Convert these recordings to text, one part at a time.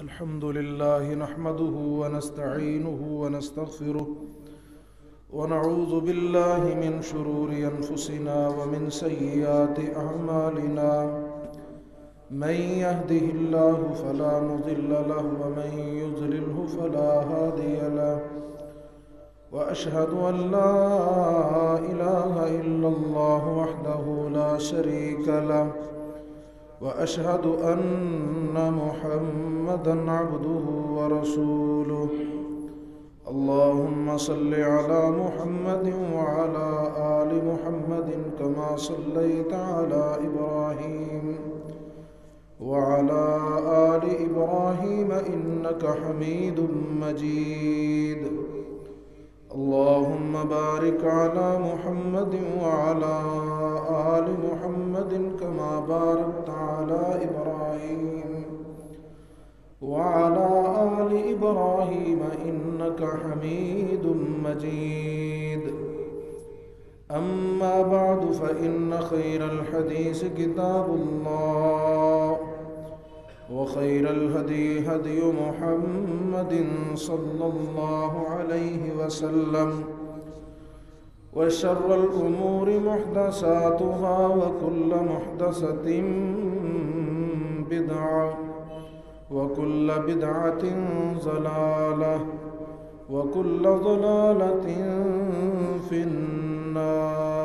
الحمد لله نحمده ونستعينه ونستغفره ونعوذ بالله من شرور أنفسنا ومن سيئات أعمالنا من يهده الله فلا مضل له ومن يضلله فلا هادي له وأشهد أن لا إله إلا الله وحده لا شريك له وأشهد أن محمدًا عبده ورسوله اللهم صل على محمد وعلى آل محمد كما صليت على إبراهيم وعلى آل إبراهيم إنك حميد مجيد اللهم بارك على محمد وعلى آل محمد كما باركت على إبراهيم وعلى آل إبراهيم إنك حميد مجيد أما بعد فإن خير الحديث كتاب الله وخير الهدي هدي محمد صلى الله عليه وسلم وشر الأمور محدثاتها وكل محدثة بدعة وكل بدعة ضلالة وكل ضلالة في النار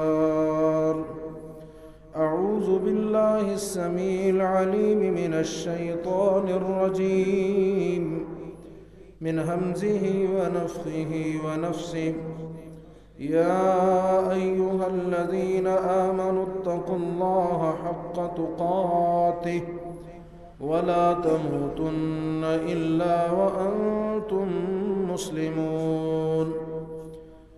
أعوذ بالله السميع العليم من الشيطان الرجيم من همزه ونفخه ونفسه يا أيها الذين آمنوا اتقوا الله حق تقاته ولا تموتن إلا وأنتم مسلمون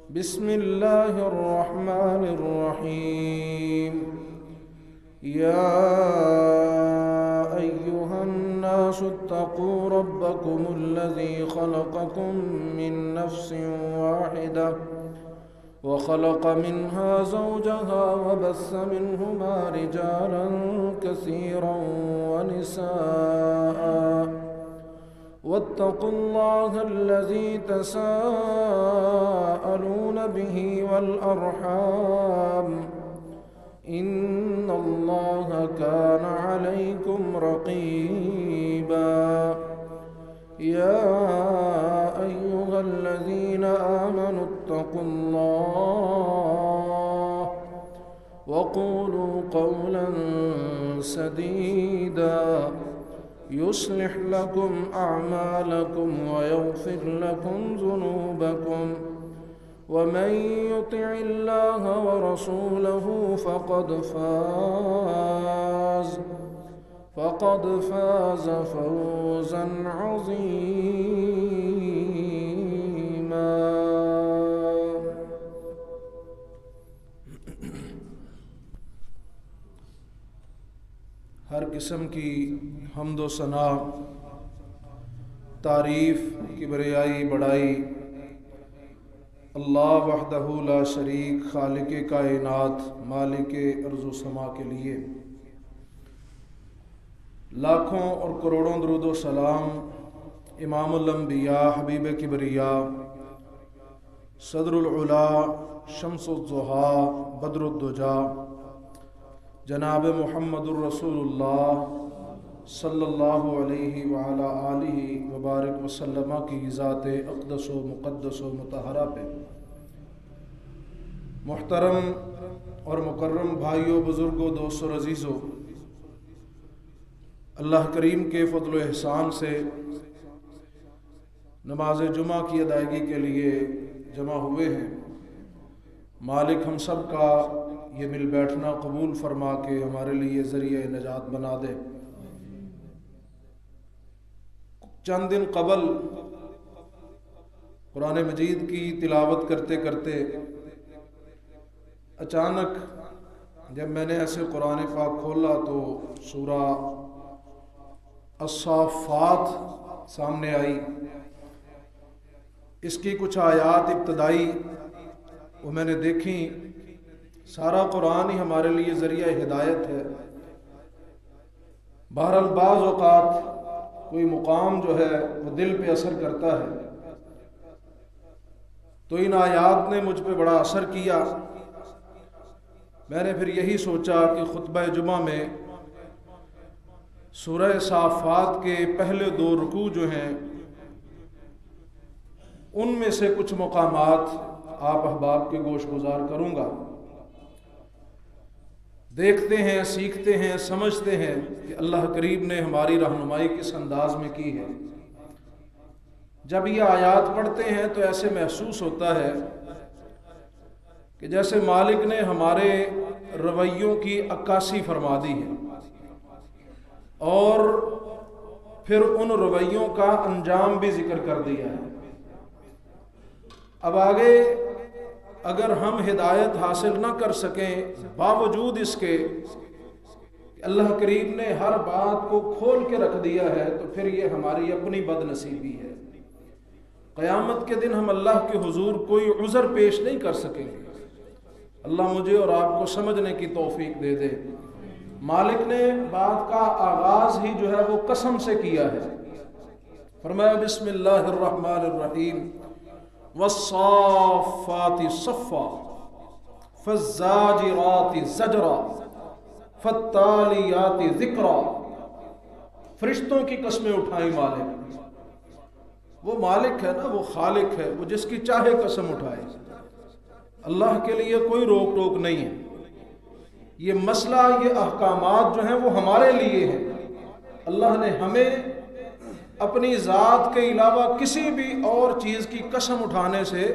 بسم الله الرحمن الرحيم يا أيها الناس اتقوا ربكم الذي خلقكم من نفس واحدة وخلق منها زوجها وبث منهما رجالا كثيرا ونساء واتقوا الله الذي تساءلون به والأرحام إن الله كان عليكم رقيبا يا أيها الذين آمنوا اتقوا الله وقولوا قولا سديدا يصلح لكم أعمالكم ويغفر لكم ذنوبكم ومن يطع الله ورسوله فقد فاز فوزا عظيما ہر قسم کی حمد و ثنا، تعریف، کبریائی، بڑائی اللہ وحدہ لا شریک، خالق کائنات، مالک ارض و سما کے لیے لاکھوں اور کروڑوں درود و سلام امام الانبیاء، حبیب کبریاء، صدر العلا، شمس الضحیٰ، بدر الدجا، جناب محمد الرسول اللہ صلی اللہ علیہ وعلا آلہ وبارک وسلم کی ذات اقدس و مقدس و مطہرہ پہ محترم اور مکرم بھائیوں، بزرگوں، دوستوں، عزیزوں، اللہ کریم کے فضل و احسان سے نماز جمعہ کی ادائیگی کے لیے جمع ہوئے ہیں۔ مالک ہم سب کا یہ مل بیٹھنا قبول فرما کے ہمارے لیے ذریعہ نجات بنا دے۔ چند دن قبل قرآن مجید کی تلاوت کرتے کرتے اچانک جب میں نے ایسے قرآن پاک کھولا تو سورہ الصافات سامنے آئی۔ اس کی کچھ آیات ابتدائی وہ میں نے دیکھی۔ سارا قرآن ہی ہمارے لیے ذریعہ ہدایت ہے۔ بہرحال بعض اوقات کوئی مقام جو ہے وہ دل پہ اثر کرتا ہے، تو ان آیات نے مجھ پہ بڑا اثر کیا۔ میں نے پھر یہی سوچا کہ خطبہ جمعہ میں سورہ صافات کے پہلے 2 رکوع جو ہیں ان میں سے کچھ مقامات آپ احباب کے گوش گزار کروں گا۔ دیکھتے ہیں، سیکھتے ہیں، سمجھتے ہیں کہ اللہ کریم نے ہماری رہنمائی کس انداز میں کی ہے۔ جب یہ آیات پڑھتے ہیں تو ایسے محسوس ہوتا ہے کہ جیسے مالک نے ہمارے رویوں کی عکاسی فرما دی ہے اور پھر ان رویوں کا انجام بھی ذکر کر دیا ہے۔ اب آگے اگر ہم ہدایت حاصل نہ کر سکیں باوجود اس کے کہ اللہ کریم نے ہر بات کو کھول کے رکھ دیا ہے، تو پھر یہ ہماری اپنی بد نصیبی ہے۔ قیامت کے دن ہم اللہ کے حضور کوئی عذر پیش نہیں کر سکیں گے۔ اللہ مجھے اور آپ کو سمجھنے کی توفیق دے دے۔ مالک نے بات کا آغاز ہی جو ہے وہ قسم سے کیا ہے۔ فرمایا بسم اللہ الرحمن الرحیم والصافات صفا فالزاجرات زجرا فالتالیات ذکرا۔ فرشتوں کی قسمیں اٹھائیں مالک، وہ مالک ہے نا، وہ خالق ہے، وہ جس کی چاہے قسم اٹھائے۔ اللہ کے لیے کوئی روک ٹوک نہیں ہے۔ یہ مسئلہ، یہ احکامات جو ہیں وہ ہمارے لیے ہیں۔ اللہ نے ہمیں اپنی ذات کے علاوہ کسی بھی اور چیز کی قسم اٹھانے سے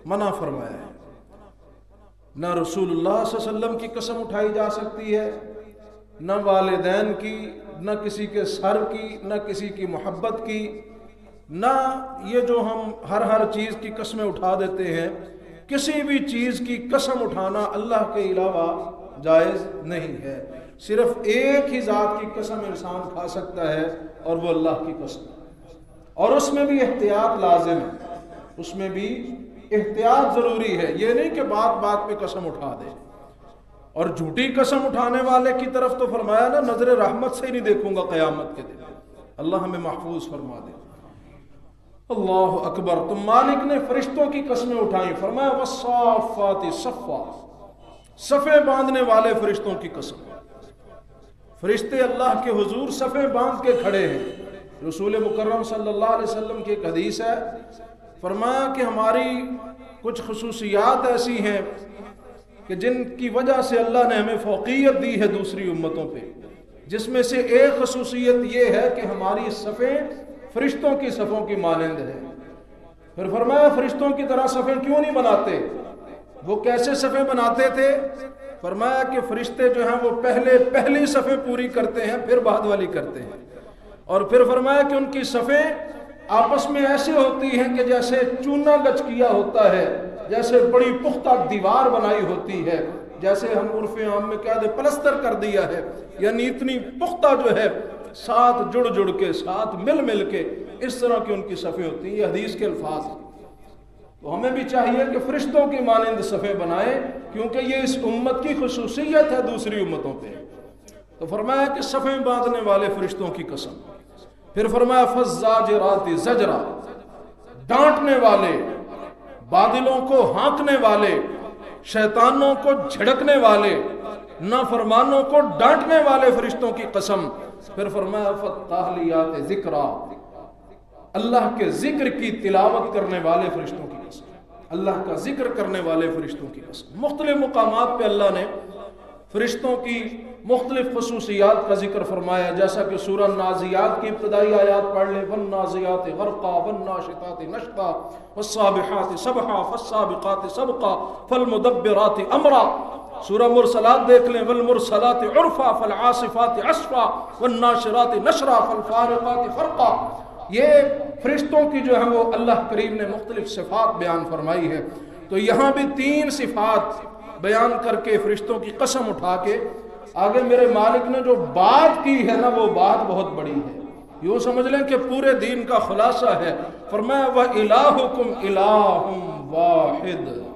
منع فرمایا ہے۔ نہ رسول اللہ صلی اللہ علیہ وسلم کی قسم اٹھائی جا سکتی ہے، نہ والدین کی، نہ کسی کے سر کی، نہ کسی کی محبت کی، نہ یہ جو ہم ہر چیز کی قسمیں اٹھا دیتے ہیں۔ کسی بھی چیز کی قسم اٹھانا اللہ کے علاوہ جائز نہیں ہے۔ صرف ایک ہی ذات کی قسم انسان کھا سکتا ہے اور وہ اللہ کی قسم، اور اس میں بھی احتیاط لازم ہے، اس میں بھی احتیاط ضروری ہے۔ یہ نہیں کہ بات پہ قسم اٹھا دے، اور جھوٹی قسم اٹھانے والے کی طرف تو فرمایا نا نظر رحمت سے ہی نہیں دیکھوں گا قیامت کے دن۔ اللہ ہمیں محفوظ فرما دے۔ اللہ اکبر۔ تو مالک نے فرشتوں کی قسمیں اٹھائیں، فرمایا والصافات صفا، صفے باندھنے والے فرشتوں کی قسم۔ فرشتے اللہ کے حضور صفے باندھ کے کھڑے ہیں۔ رسول مکرم صلی اللہ علیہ وسلم کی ایک حدیث ہے، فرمایا کہ ہماری کچھ خصوصیات ایسی ہیں کہ جن کی وجہ سے اللہ نے ہمیں فوقیت دی ہے دوسری امتوں پہ، جس میں سے ایک خصوصیت یہ ہے کہ ہماری صفیں فرشتوں کی صفوں کی مانند ہے۔ پھر فرمایا فرشتوں کی طرح صفیں کیوں نہیں بناتے؟ وہ کیسے صفیں بناتے تھے؟ فرمایا کہ فرشتے جو ہیں وہ پہلی صفیں پوری کرتے ہیں، پھر بعد والی کرتے ہیں، اور پھر فرمایا کہ ان کی صفیں آپس میں ایسے ہوتی ہیں کہ جیسے چونا گچ کیا ہوتا ہے، جیسے بڑی پختہ دیوار بنائی ہوتی ہے، جیسے ہم عرف عام میں کہہ دیں پلستر کر دیا ہے، یعنی اتنی پختہ جو ہے، ساتھ جڑ کے، ساتھ مل کے، اس طرح کی ان کی صفیں ہوتی ہیں۔ یہ حدیث کے الفاظ ہیں۔ تو ہمیں بھی چاہیے کہ فرشتوں کی مانند صفیں بنائیں، کیونکہ یہ اس امت کی خصوصیت ہے دوسری امتوں پہ۔ تو فرمایا کہ صفیں باندھنے والے فرشتوں کی قسم۔ پھر فرمایا فالزاجرات زجرا، ڈانٹنے والے، بادلوں کو ہانکنے والے، شیطانوں کو جھڑکنے والے، نافرمانوں کو ڈانٹنے والے فرشتوں کی قسم۔ پھر فرمایا فالتالیات ذکرا، اللہ کے ذکر کی تلاوت کرنے والے فرشتوں کی قسم، اللہ کا ذکر کرنے والے فرشتوں کی قسم۔ مختلف مقامات پہ اللہ نے فرشتوں کی مختلف خصوصیات کا ذکر فرمایا، جیسا کہ سورہ نازیات کی ابتدائی آیات پڑھ لیں، والنازیات غرقا والناشطات نشطا والسابحات سبحا فالسابقات سبقا فالمدبرات امرا۔ سورہ مرسلات دیکھ لیں، والمرسلات عرفا فالعاصفات عصفا والناشرات نشرا فالفارقات فرقا۔ یہ فرشتوں کی جو ہے وہ اللہ کریم نے مختلف صفات بیان فرمائی ہے۔ تو یہاں بھی 3 صفات بیان کر کے فرشتوں کی قسم اٹھا کے آگے میرے مالک نے جو بات کی ہے نا، وہ بات بہت بڑی ہے۔ یوں سمجھ لیں کہ پورے دین کا خلاصہ ہے۔ فرمایا وَإِلَٰهُكُمْ إِلَٰهٌ وَاحِدٌ،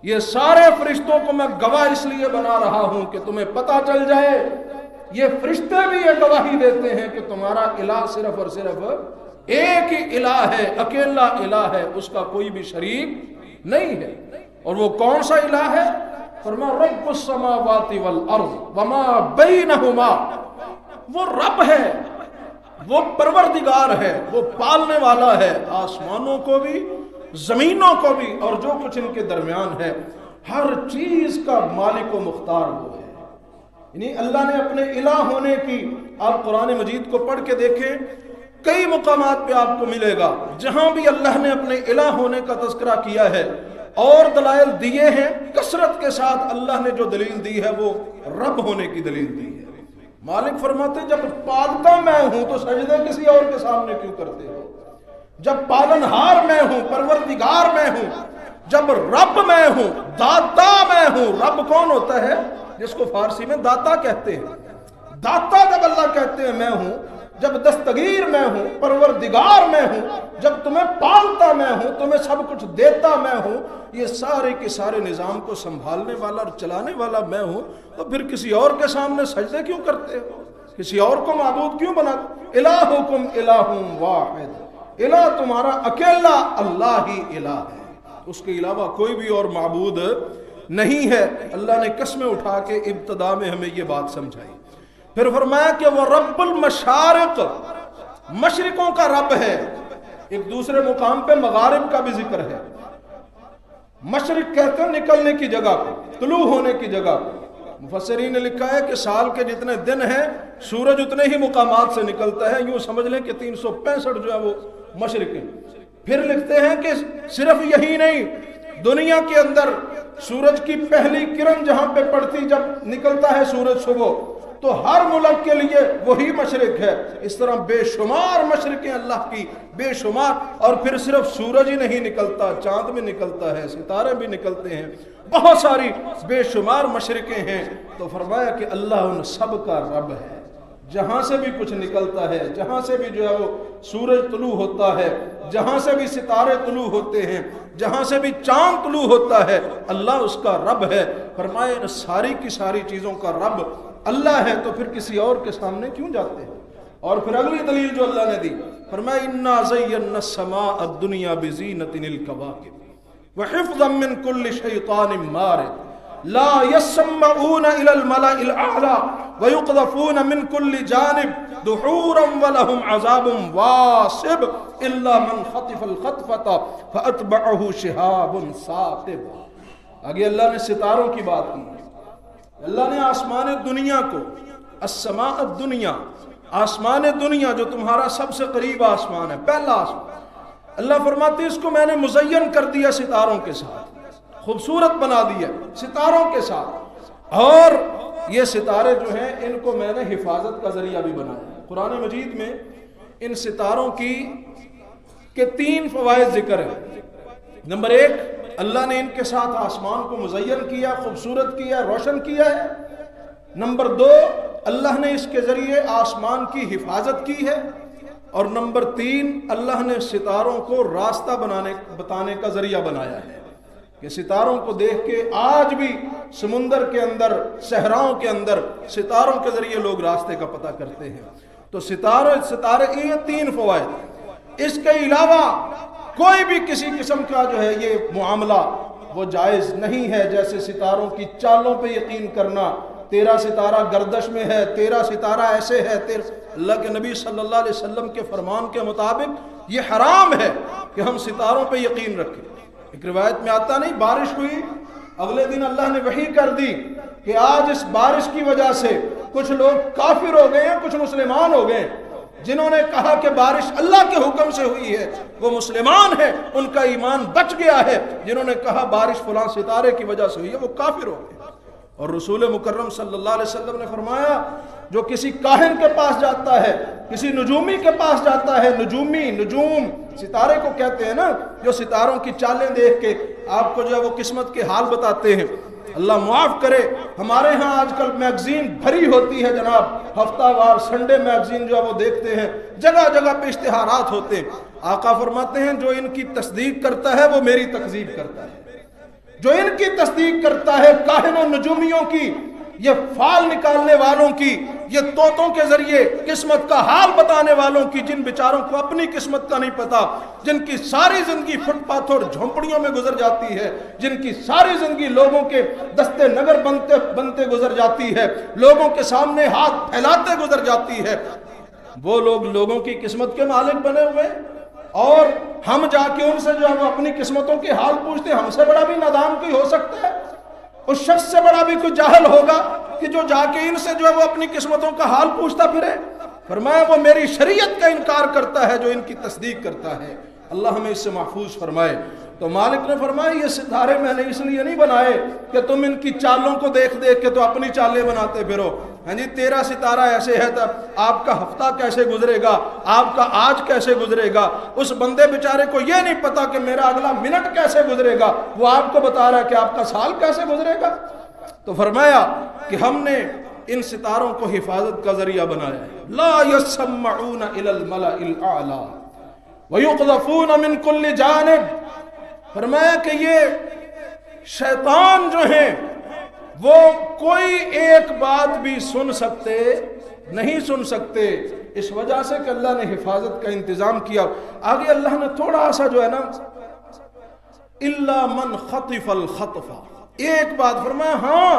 یہ سارے فرشتوں کو میں گواہ اس لیے بنا رہا ہوں کہ تمہیں پتہ چل جائے یہ فرشتے بھی یہ گواہی دیتے ہیں کہ تمہارا الہ صرف اور صرف ایک ہی الہ ہے، اکیلا الہ ہے، اس کا کوئی بھی شریک نہیں ہے۔ اور وہ کون سا الہ ہے؟ فرمایا رب السماوات والارض وما بینہما، وہ رب ہے، وہ پروردگار ہے، وہ پالنے والا ہے، آسمانوں کو بھی زمینوں کو بھی اور جو کچھ ان کے درمیان ہے، ہر چیز کا مالک و مختار وہ ہے۔ یعنی اللہ نے اپنے الہ ہونے کی، آپ قرآن مجید کو پڑھ کے دیکھیں، کئی مقامات پہ آپ کو ملے گا جہاں بھی اللہ نے اپنے الہ ہونے کا تذکرہ کیا ہے اور دلائل دیے ہیں، کثرت کے ساتھ اللہ نے جو دلیل دی ہے وہ رب ہونے کی دلیل دی ہے۔ مالک فرماتے جب پالتا میں ہوں تو سجدے کسی اور کے سامنے کیوں کرتے ہو؟ جب پالنہار میں ہوں، پروردگار میں ہوں، جب رب میں ہوں، داتا میں ہوں۔ رب کون ہوتا ہے؟ جس کو فارسی میں داتا کہتے ہیں۔ داتا جب اللہ کہتے ہیں میں ہوں، جب دستگیر میں ہوں، پروردگار میں ہوں، جب تمہیں پالتا میں ہوں، تمہیں سب کچھ دیتا میں ہوں، یہ سارے کے سارے نظام کو سنبھالنے والا اور چلانے والا میں ہوں، تو پھر کسی اور کے سامنے سجدے کیوں کرتے ہو؟ کسی اور کو معبود کیوں بناتے؟ الہکم الہ واحد، الہ تمہارا اکیلا اللہ ہی الہ ہے، اس کے علاوہ کوئی بھی اور معبود نہیں ہے۔ اللہ نے قسمیں اٹھا کے ابتدا میں ہمیں یہ بات سمجھائی۔ پھر فرمایا کہ وہ رب المشارق، مشرقوں کا رب ہے۔ ایک دوسرے مقام پہ مغارب کا بھی ذکر ہے۔ مشرق کہتے ہیں نکلنے کی جگہ کو، طلوع ہونے کی جگہ کو۔ مفسرین نے لکھا ہے کہ سال کے جتنے دن ہیں سورج اتنے ہی مقامات سے نکلتا ہے، یوں سمجھ لیں کہ 365 جو ہے وہ مشرق ہیں۔ پھر لکھتے ہیں کہ صرف یہی نہیں، دنیا کے اندر سورج کی پہلی کرن جہاں پہ پڑتی جب نکلتا ہے سورج صبح، تو ہر ملک کے لیے وہی مشرق ہے۔ اس طرح بے شمار مشرقیں اللہ کی، بے شمار۔ اور پھر صرف سورج ہی نہیں نکلتا، چاند بھی نکلتا ہے، ستارے بھی نکلتے ہیں، بہت ساری بے شمار مشرقیں ہیں۔ تو فرمایا کہ اللہ ان سب کا رب ہے، جہاں سے بھی کچھ نکلتا ہے، جہاں سے بھی جو ہے وہ سورج طلوع ہوتا ہے، جہاں سے بھی ستارے طلوع ہوتے ہیں، جہاں سے بھی چاند طلوع ہوتا ہے، اللہ اس کا رب ہے۔ فرمایا ان ساری کی ساری چیزوں کا رب اللہ ہے، تو پھر کسی اور کے سامنے کیوں جاتے ہیں؟ اور پھر اگلی دلیل جو اللہ نے دی، فرمایا انا زینا السماء الدنیا بزینۃ الکواکب وحفظا من کل شیطان مارد لا يسمعون الى الملأ الاعلى ويقذفون من كل جانب دحورا ولهم عذاب واصب الا من خطف الخطفة فاتبعه شهاب ثاقب۔ آگے اللہ نے ستاروں کی بات کی، اللہ نے آسمان دنیا کو، السماء الدنیا، آسمان دنیا جو تمہارا سب سے قریب آسمان ہے، پہلا آسمان، اللہ فرماتے ہیں اس کو میں نے مزین کر دیا ستاروں کے ساتھ، خوبصورت بنا دیا ستاروں کے ساتھ، اور یہ ستارے جو ہیں ان کو میں نے حفاظت کا ذریعہ بھی بنایا۔ قرآن مجید میں ان ستاروں کی کے 3 فوائد ذکر ہیں۔ نمبر 1، اللہ نے ان کے ساتھ آسمان کو مزین کیا، خوبصورت کیا، روشن کیا ہے۔ نمبر 2، اللہ نے اس کے ذریعے آسمان کی حفاظت کی ہے۔ اور نمبر 3، اللہ نے ستاروں کو راستہ بتانے کا ذریعہ بنایا ہے کہ ستاروں کو دیکھ کے آج بھی سمندر کے اندر، صحراؤں کے اندر ستاروں کے ذریعے لوگ راستے کا پتہ کرتے ہیں۔ تو ستارے یہ 3 فوائد۔ اس کے علاوہ کوئی بھی کسی قسم کا جو ہے یہ معاملہ وہ جائز نہیں ہے، جیسے ستاروں کی چالوں پہ یقین کرنا، تیرا ستارہ گردش میں ہے، تیرا ستارہ ایسے ہے، اللہ کے نبی صلی اللہ علیہ وسلم کے فرمان کے مطابق یہ حرام ہے کہ ہم ستاروں پہ یقین رکھیں۔ ایک روایت میں آتا نہیں، بارش ہوئی، اگلے دن اللہ نے وحی کر دی کہ آج اس بارش کی وجہ سے کچھ لوگ کافر ہو گئے ہیں، کچھ مسلمان ہو گئے ہیں۔ جنہوں نے کہا کہ بارش اللہ کے حکم سے ہوئی ہے وہ مسلمان ہیں، ان کا ایمان بچ گیا ہے۔ جنہوں نے کہا بارش فلاں ستارے کی وجہ سے ہوئی ہے وہ کافر ہو گئے۔ اور رسول مکرم صلی اللہ علیہ وسلم نے فرمایا جو کسی کاہن کے پاس جاتا ہے، کسی نجومی کے پاس جاتا ہے، نجوم ستارے کو کہتے ہیں نا، جو ستاروں کی چالیں دیکھ کے آپ کو جو ہے وہ قسمت کے حال بتاتے ہیں۔ اللہ معاف کرے، ہمارے ہاں آج کل میگزین بھری ہوتی ہے جناب، ہفتہ وار سنڈے میگزین جو ہے وہ دیکھتے ہیں، جگہ جگہ پہ اشتہارات ہوتے ہیں۔ آقا فرماتے ہیں جو ان کی تصدیق کرتا ہے وہ میری تکذیب کرتا ہے۔ جو ان کی تصدیق کرتا ہے کاہنوں نجومیوں کی، یہ فال نکالنے والوں کی، یہ طوطوں کے ذریعے قسمت کا حال بتانے والوں کی، جن بیچاروں کو اپنی قسمت کا نہیں پتا، جن کی ساری زندگی فٹ پاتھ اور جھونپڑیوں میں گزر جاتی ہے، جن کی ساری زندگی لوگوں کے دستے نگر بنتے گزر جاتی ہے، لوگوں کے سامنے ہاتھ پھیلاتے گزر جاتی ہے، وہ لوگ لوگوں کی قسمت کے مالک بنے ہوئے، اور ہم جا کے ان سے جو ہے وہ اپنی قسمتوں کے حال پوچھتے ہیں۔ ہم سے بڑا بھی نادان کوئی ہو سکتا ہے؟ اس شخص سے بڑا بھی کوئی جاہل ہوگا کہ جو جا کے ان سے جو ہے وہ اپنی قسمتوں کا حال پوچھتا پھرے؟ فرمایا وہ میری شریعت کا انکار کرتا ہے جو ان کی تصدیق کرتا ہے۔ اللہ ہمیں اس سے محفوظ فرمائے۔ تو مالک نے فرمایا یہ ستارے میں نے اس لیے نہیں بنائے کہ تم ان کی چالوں کو دیکھ دیکھ کے تو اپنی چالیں بناتے پھرو۔ ہاں جی، تیرا ستارہ ایسے ہے تو آپ کا ہفتہ کیسے گزرے گا، آپ کا آج کیسے گزرے گا؟ اس بندے بیچارے کو یہ نہیں پتا کہ میرا اگلا منٹ کیسے گزرے گا، وہ آپ کو بتا رہا ہے کہ آپ کا سال کیسے گزرے گا۔ تو فرمایا کہ ہم نے ان ستاروں کو حفاظت کا ذریعہ بنایا ہے۔ لا يسمعون الى الملأ الاعلى ويقذفون من كل جانب۔ فرمایا کہ یہ شیطان جو ہیں وہ کوئی ایک بات بھی نہیں سن سکتے، اس وجہ سے کہ اللہ نے حفاظت کا انتظام کیا۔ آگے اللہ نے تھوڑا سا جو ہے نا الا من خطف الخطف، ایک بات فرمایا ہاں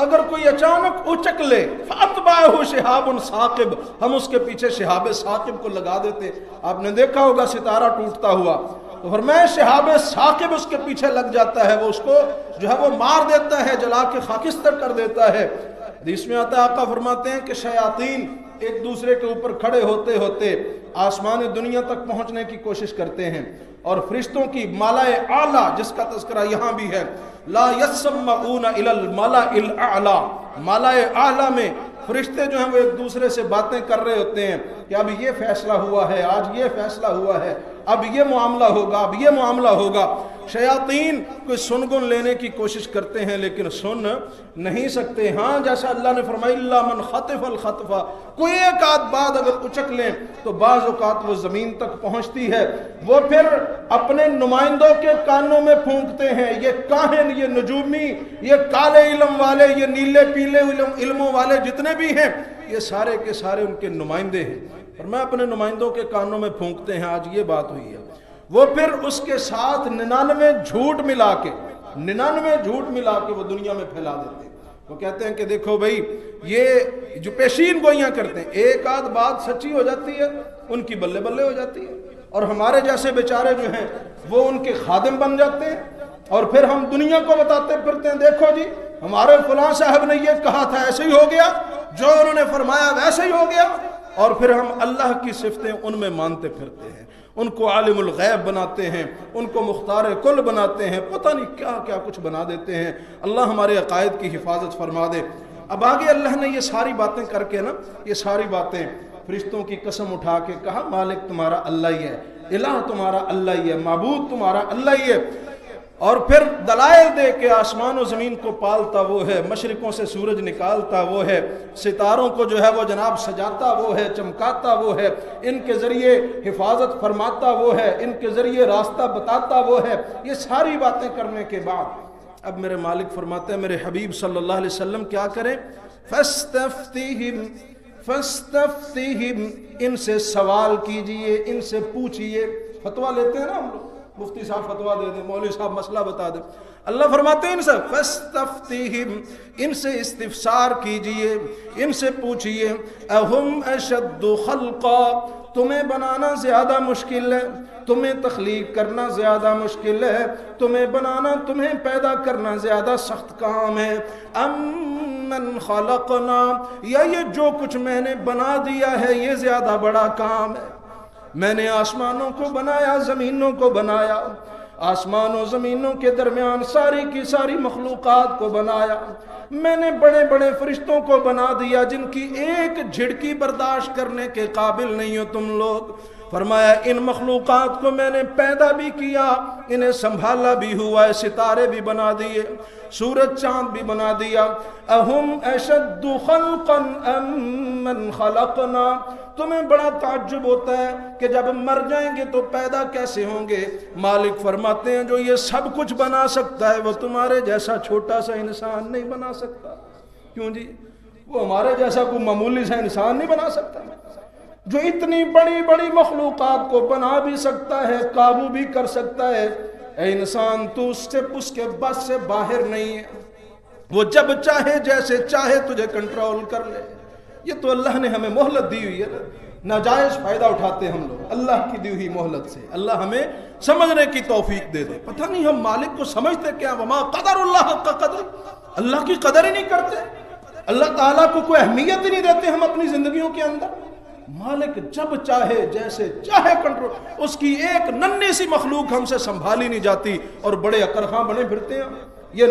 اگر کوئی اچانک اچک لے فاتبعہ شہاب ثاقب، ہم اس کے پیچھے شہاب ثاقب کو لگا دیتے۔ آپ نے دیکھا ہوگا ستارہ ٹوٹتا ہوا، تو فرمایا شہاب ثاقب اس کے پیچھے لگ جاتا ہے، وہ اس کو جو ہے وہ مار دیتا ہے، جلا کے خاکستر کر دیتا ہے۔ حدیث میں آتا ہے آقا فرماتے ہیں کہ شیاطین ایک دوسرے کے اوپر کھڑے ہوتے ہوتے آسمان دنیا تک پہنچنے کی کوشش کرتے ہیں، اور فرشتوں کی مالائے اعلیٰ جس کا تذکرہ یہاں بھی ہے، لا یسمعون الی الملأ الاعلیٰ، مالائے اعلیٰ میں فرشتے جو ہیں وہ ایک دوسرے سے باتیں کر رہے ہوتے ہیں کہ اب یہ فیصلہ ہوا ہے، آج یہ فیصلہ ہوا ہے، اب یہ معاملہ ہوگا، اب یہ معاملہ ہوگا۔ شیاطین کوئی سنگن لینے کی کوشش کرتے ہیں لیکن سن نہیں سکتے۔ ہاں جیسا اللہ نے فرمایا الا من خطف الخطف، کوئی ایک آدھ بات اگر اچک لیں تو بعض اوقات وہ زمین تک پہنچتی ہے، وہ پھر اپنے نمائندوں کے کانوں میں پھونکتے ہیں۔ یہ کاہن، یہ نجومی، یہ کالے علم والے، یہ نیلے پیلے علموں والے جتنے بھی ہیں، یہ سارے کے سارے ان کے نمائندے ہیں، اور میں اپنے نمائندوں کے کانوں میں پھونکتے ہیں آج یہ بات ہوئی ہے۔ وہ پھر اس کے ساتھ 99 جھوٹ ملا کے وہ دنیا میں پھیلا دیتے ہیں۔ وہ کہتے ہیں کہ دیکھو بھائی یہ جو پیشین گوئیاں کرتے ہیں، ایک آدھ بات سچی ہو جاتی ہے ان کی بلے بلے ہو جاتی ہے، اور ہمارے جیسے بیچارے جو ہیں وہ ان کے خادم بن جاتے ہیں، اور پھر ہم دنیا کو بتاتے پھرتے ہیں دیکھو جی ہمارے فلاں صاحب نے یہ کہا تھا ایسے ہی ہو گیا، جو انہوں نے فرمایا ویسے ہی ہو گیا، اور پھر ہم اللہ کی صفتیں ان میں مانتے پھرتے ہیں، ان کو عالم الغیب بناتے ہیں، ان کو مختار کل بناتے ہیں، پتہ نہیں کیا کیا کچھ بنا دیتے ہیں۔ اللہ ہمارے عقائد کی حفاظت فرما دے۔ اب آگے اللہ نے یہ ساری باتیں کر کے نا، یہ ساری باتیں فرشتوں کی قسم اٹھا کے کہا مالک تمہارا اللہ ہی ہے، الہ تمہارا اللہ ہی ہے، معبود تمہارا اللہ ہی ہے، اور پھر دلائل دے کے آسمان و زمین کو پالتا وہ ہے، مشرقوں سے سورج نکالتا وہ ہے، ستاروں کو جو ہے وہ جناب سجاتا وہ ہے، چمکاتا وہ ہے، ان کے ذریعے حفاظت فرماتا وہ ہے، ان کے ذریعے راستہ بتاتا وہ ہے۔ یہ ساری باتیں کرنے کے بعد اب میرے مالک فرماتے ہیں میرے حبیب صلی اللہ علیہ وسلم کیا کریں؟ فَاسْتَفْتِهِمْ، ان سے سوال کیجئے، ان سے پوچھئے۔ فتویٰ لیتے ہیں نا ہم لوگ، مفتی صاحب فتویٰ دے دیں، مولوی صاحب مسئلہ بتا دیں، اللہ فرماتے ہیں ان سے فَاسْتَفْتِهِمْ، ان سے استفسار کیجئے، ان سے پوچھئے، اَهُمْ أَشَدُّ خَلْقًا، تمہیں بنانا زیادہ مشکل ہے، تمہیں تخلیق کرنا زیادہ مشکل ہے، تمہیں بنانا، تمہیں پیدا کرنا زیادہ سخت کام ہے، مَّن خَلَقْنَا، یا یہ جو کچھ میں نے بنا دیا ہے یہ زیادہ بڑا کام ہے۔ میں نے آسمانوں کو بنایا، زمینوں کو بنایا، آسمان و زمینوں کے درمیان ساری کی ساری مخلوقات کو بنایا، میں نے بڑے بڑے فرشتوں کو بنا دیا جن کی ایک جھڑکی برداشت کرنے کے قابل نہیں ہو تم لوگ۔ فرمایا ان مخلوقات کو میں نے پیدا بھی کیا، انہیں سنبھالا بھی ہوا ہے، ستارے بھی بنا دیے، سورج چاند بھی بنا دیا۔ اہم اشد خلقا ام من خلقنا، تمہیں بڑا تعجب ہوتا ہے کہ جب مر جائیں گے تو پیدا کیسے ہوں گے؟ مالک فرماتے ہیں جو یہ سب کچھ بنا سکتا ہے وہ تمہارے جیسا چھوٹا سا انسان نہیں بنا سکتا۔ کیوں جی؟ وہ ہمارے جیسا کوئی معمولی سا انسان نہیں بنا سکتا، جو اتنی بڑی بڑی مخلوقات کو بنا بھی سکتا ہے، قابو بھی کر سکتا ہے۔ اے انسان تو اس کے بس سے باہر نہیں ہے، وہ جب چاہے جیسے چاہے تجھے کنٹرول کر لے۔ یہ تو اللہ نے ہمیں مہلت دی ہوئی ہے، ناجائز فائدہ اٹھاتے ہم لوگ اللہ کی دی ہوئی مہلت سے۔ اللہ ہمیں سمجھنے کی توفیق دے دے۔ پتہ نہیں ہم مالک کو سمجھتے کیا، وما قدر اللہ کا قدر، اللہ کی قدر ہی نہیں کرتے، اللہ تعالیٰ کو کوئی اہمیت ہی نہیں دیتے ہم اپنی زندگیوں کے اندر۔ مالک جب چاہے جیسے چاہے کنٹرول، اس کی ایک ننھی سی مخلوق ہم سے سنبھالی نہیں جاتی، اور بڑے اکرخاں بنے پھرتے ہیں۔ یہ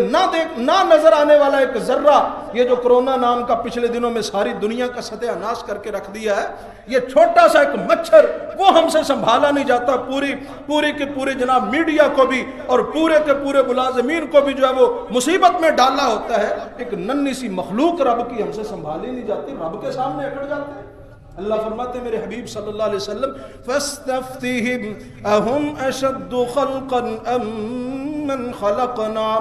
نہ نظر آنے والا ایک ذرہ، یہ جو کرونا نام کا پچھلے دنوں میں ساری دنیا کا ستیہ ناش کر کے رکھ دیا ہے، یہ چھوٹا سا ایک مچھر، وہ ہم سے سنبھالا نہیں جاتا۔ پوری کے پورے جناب میڈیا کو بھی اور پورے کے پورے ملازمین کو بھی جو ہے وہ مصیبت میں ڈالا ہوتا ہے۔ ایک ننھی سی مخلوق رب کی ہم سے سنبھالی نہیں جاتی، رب کے سامنے اکڑ جاتے ہیں۔ اللہ فرماتے ہیں میرے حبیب صلی اللہ علیہ وسلم، فَاسْتَفْتِهِمْ أَهُمْ أَشَدُّ خَلْقًا أَمْ مَنْ خَلَقْنَا،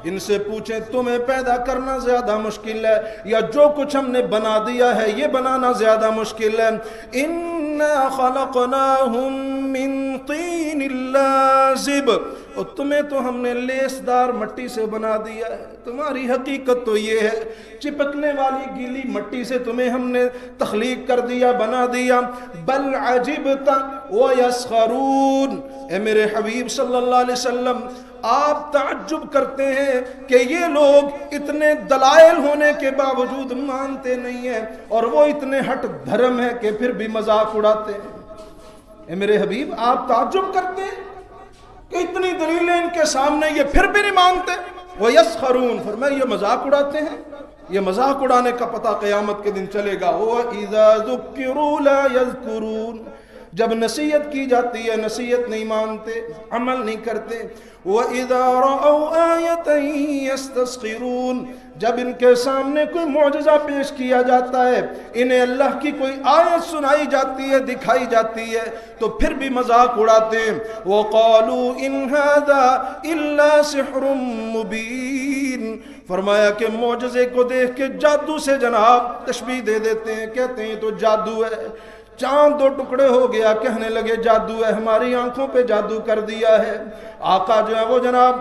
ان سے پوچھیں تمہیں پیدا کرنا زیادہ مشکل ہے یا جو کچھ ہم نے بنا دیا ہے یہ بنانا زیادہ مشکل ہے؟ إِنَّا خَلَقْنَاهُمْ مِنْ طِينٍ لَازِبٍ، اور تمہیں تو ہم نے لیسدار مٹی سے بنا دیا ہے۔ تمہاری حقیقت تو یہ ہے، چپکنے والی گیلی مٹی سے تمہیں ہم نے تخلیق کر دیا، بنا دیا۔ بل عجبت ویسخرون، اے میرے حبیب صلی اللہ علیہ وسلم آپ تعجب کرتے ہیں کہ یہ لوگ اتنے دلائل ہونے کے باوجود مانتے نہیں ہیں، اور وہ اتنے ہٹ دھرم ہیں کہ پھر بھی مذاق اڑاتے ہیں۔ اے میرے حبیب آپ تعجب کرتے ہیں کہ اتنی دلیلیں ان کے سامنے یہ پھر بھی نہیں مانتے۔ وَيَسْخَرُونَ، فرمایا یہ مذاق اڑاتے ہیں، یہ مذاق اڑانے کا پتہ قیامت کے دن چلے گا۔ وَإِذَا ذُكِّرُوا لَا يَذْكُرُونَ، جب نصیحت کی جاتی ہے نصیحت نہیں مانتے، عمل نہیں کرتے۔ وَإِذَا رَأَوْا آيَةً يَسْتَسْخِرُونَ، جب ان کے سامنے کوئی معجزہ پیش کیا جاتا ہے، انہیں اللہ کی کوئی آیت سنائی جاتی ہے، دکھائی جاتی ہے، تو پھر بھی مذاق اڑاتے ہیں۔ وَقَالُوا إِنْ هَذَا إِلَّا سِحْرٌ مُبِينٌ، فرمایا کہ معجزے کو دیکھ کے جادو سے جناب تشبیہ دے دیتے ہیں، کہتے ہیں تو جادو ہے۔ چاند 2 ٹکڑے ہو گیا، کہنے لگے جادو ہے، ہماری آنکھوں پہ جادو کر دیا ہے۔ آقا جو ہے وہ جناب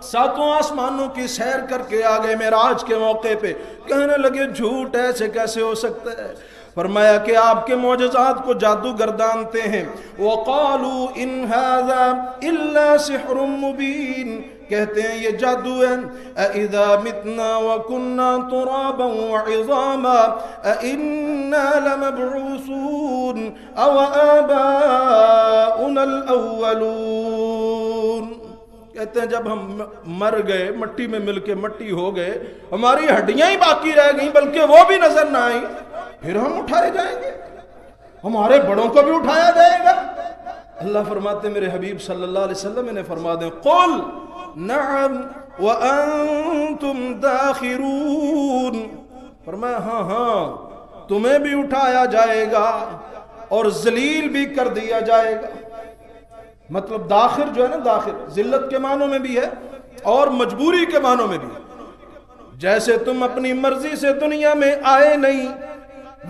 7 آسمانوں کی سیر کر کے آگئے معراج کے موقع پہ، کہنے لگے جھوٹ ایسے کیسے ہو سکتا ہے؟ فرمایا کہ آپ کے معجزات کو جادو گردانتے ہیں۔ وَقَالُوا إِنْ هَذَا إِلَّا سِحْرٌ مُبِينٌ، کہتے ہیں یہ جادو ہے۔ أَإِذَا مِتْنَا وَكُنَّا تُرَابًا وَعِظَامًا أَإِنَّا لَمَبْعُوثُونَ أَوْ آبَاؤُنَا الْأَوَّلُونَ، کہتے ہیں جب ہم مر گئے، مٹی میں مل کے مٹی ہو گئے، ہماری ہڈیاں ہی باقی رہ گئیں بلکہ وہ بھی نظر نہ آئیں، پھر ہم اٹھائے جائیں گے، ہمارے بڑوں کو بھی اٹھایا جائے گا۔ اللہ فرماتے ہیں میرے حبیب صلی اللہ علیہ وسلم انہیں فرما دیں، قل نعم وانتم داخرون، فرمایا ہاں ہاں تمہیں بھی اٹھایا جائے گا اور ذلیل بھی کر دیا جائے گا۔ مطلب داخر جو ہے نا، داخر ذلت کے معنوں میں بھی ہے اور مجبوری کے معنوں میں بھی ہے۔ جیسے تم اپنی مرضی سے دنیا میں آئے نہیں،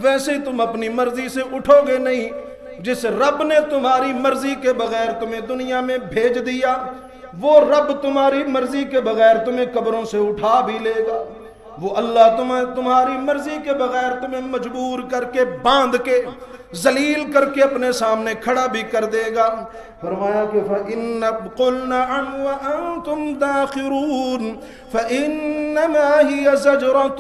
ویسے تم اپنی مرضی سے اٹھو گے نہیں۔ جس رب نے تمہاری مرضی کے بغیر تمہیں دنیا میں بھیج دیا، وہ رب تمہاری مرضی کے بغیر تمہیں قبروں سے اٹھا بھی لے گا۔ وہ اللہ تمہاری مرضی کے بغیر تمہیں مجبور کر کے، باندھ کے، ذلیل کر کے اپنے سامنے کھڑا بھی کر دے گا۔ فرمایا کہ فَإِنَّ قُلْنَا عَنْ وَأَنْتُمْ دَاخِرُونَ فَإِنَّمَا هِيَ زَجْرَةٌ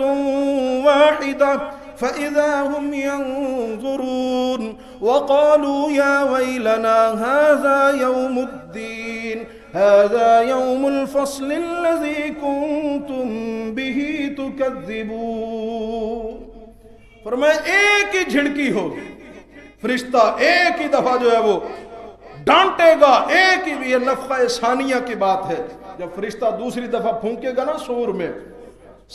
وَاحِدَةٌ فَإِذَا هُمْ يَنْظُرُونَ وَقَالُوا يَا وَيْلَنَا هَذَا يَوْمُ الدِّينِ هَذَا يَوْمُ الْفَصْلِ الَّذِي كُنْتُمْ بِهِ تُكَذِّبُونَ، فرمایا ایک ہی جھڑکی ہوگی، فرشتہ ایک ہی دفعہ جو ہے وہ ڈانٹے گا، ایک ہی، یہ نفخہ ثانیہ کی بات ہے، جب فرشتہ دوسری دفعہ پھونکے گا نا سور میں،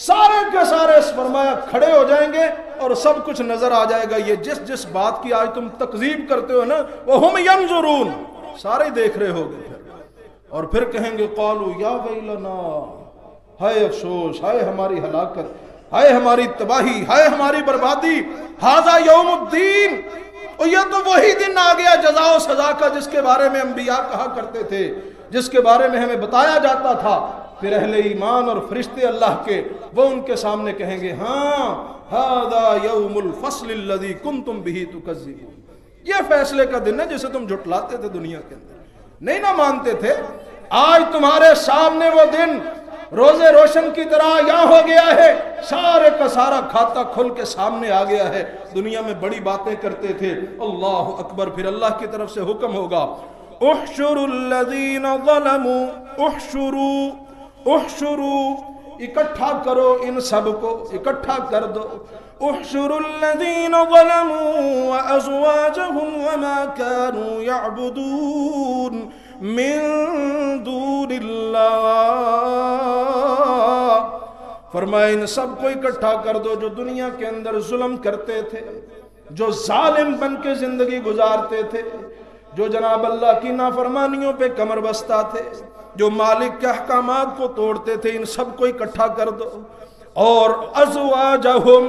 سارے کے سارے فرمایا کھڑے ہو جائیں گے اور سب کچھ نظر آ جائے گا۔ یہ جس بات کی آج تم تکذیب کرتے ہو نا، وَهُمْ يَنْظُرُونَ، سارے دیکھ رہے ہوگے پھر، اور پھر کہیں گے قالوا یا ویلنا، ہائے افسوس، ہائے ہماری ہلاکت، ہائے ہماری تباہی، ہائے ہماری بربادی، ھذا یوم الدین، اور یہ تو وہی دن آ گیا جزا و سزا کا جس کے بارے میں انبیاء کہا کرتے تھے، جس کے بارے میں ہمیں بتایا جاتا تھا۔ پھر اہل ایمان اور فرشتے اللہ کے وہ ان کے سامنے کہیں گے ہاں ھذا یوم الفصل الذی کنتم بہ تکذبون، یہ فیصلے کا دن ہے جسے تم جھٹلاتے تھے دنیا کے اندر، نہیں نہ مانتے تھے۔ آج تمہارے سامنے وہ دن روزے روشن کی طرح یہاں ہو گیا ہے، سارے کا سارا کھاتا کھل کے سامنے آ گیا ہے۔ دنیا میں بڑی باتیں کرتے تھے، اللہ اکبر، پھر اللہ کی طرف سے حکم ہوگا احشروا الذین ظلموا، احشروا، اکٹھا کرو ان سب کو، اکٹھا کر دو، احشروا الذین ظلموا وازواجهم وما كانوا يعبدون من دون اللہ، فرمائے ان سب کو اکٹھا کر دو جو دنیا کے اندر ظلم کرتے تھے، جو ظالم بن کے زندگی گزارتے تھے، جو جناب اللہ کی نافرمانیوں پہ کمر بستہ تھے، جو مالک کے احکامات کو توڑتے تھے، ان سب کو اکٹھا کر دو، اور ازواجہم،